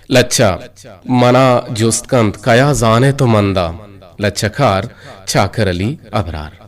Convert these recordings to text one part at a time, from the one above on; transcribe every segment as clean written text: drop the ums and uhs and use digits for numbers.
लच्चा मना जुस्तकंत कया जाने तो मंदा लच्छखार चाकर अली अबरार।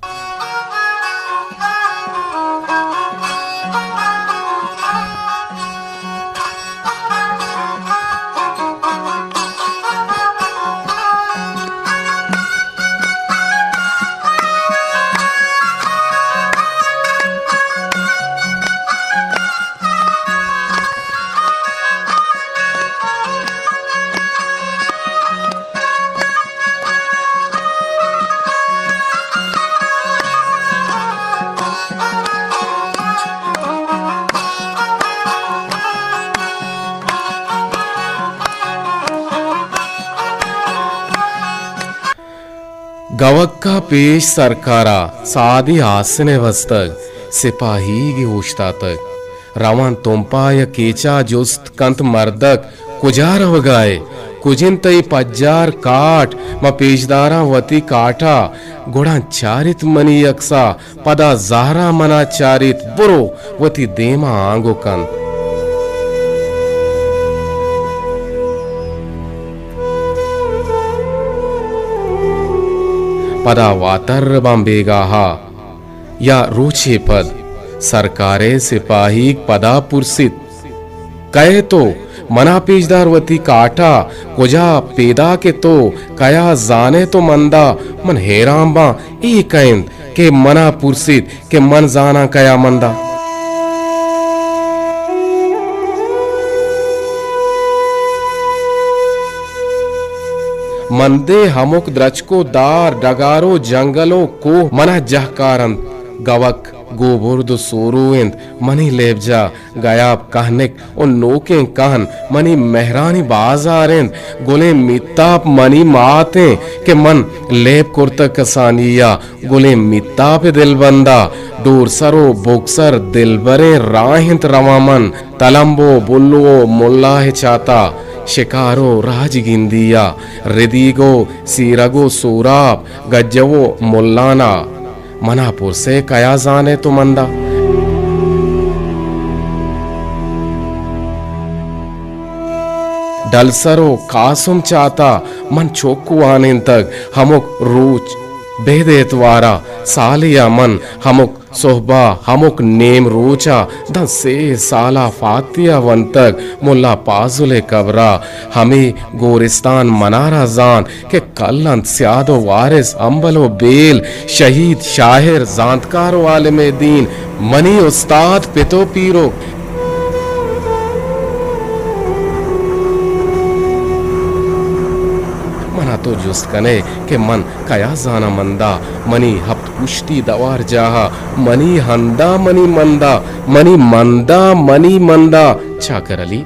गवक्का पेश सरकारा सादी आसने वस्तक सिपाही गी होशता तक रवान तोंपाय केचा जुस्त कंत मर्दक कुजार वगाए कुजिन तई पज्जार काट म पेशदारा वती काटा गोड़ा चारित मनी यक्सा पदा जहरा मना चारित बुरो वती देमा आंगो कंत पदा वातर बंबेगाहा या रूछे पद सरकारे सिपाही पदा पुरसित कहे तो मना पेशदार वती काटा कुजा पेदा के तो कया जाने तो मंदा मन हेरांबा ए कैंद के मना पुरसित के मन जाना कया मंदा। मंदे हमुक द्रचको दार डगारो जंगलो को मना जहकारंत गवक गोबुर्द सोरुइंद मनी लेबजा गयाब कहनिक उन नोके कहन मनी मेहरानी बाजारिंद गुले मिताप मनी माते के मन लेब कुर्त कसानिया गुले मिताप दिलबंदा दूर सरो बुक्सर दिलबरे राहिंत रवामन तलम्बो बुल्लो मुल्ला चाता शिकारो राजगिंदिया रिदीगो सीरगो सूराब गज्जवो मुल्लाना मनापुर से कया जाने तो मंदा। डलसरो कासुम चाता मन चोक्कू आने तक हमुक रूच बेदेतवारा सालिया मन हमुक सोहबा हमुक नेम रोचा द से साला फातिया वन तक मुल्ला पाजुले कबरा हमें गोरिस्तान मनारा जान के कल्लंत स्यादो वारिस अंबलो बेल शहीद शाहिर जानकारो आलिमे दीन मनी उस्ताद पितो पीरो तो जुस्त कने के मन कया जाना मंदा मनी हफ्त पुष्टि दवार जाहा मनी हंदा मनी मंदा मनी मंदा चाकर अली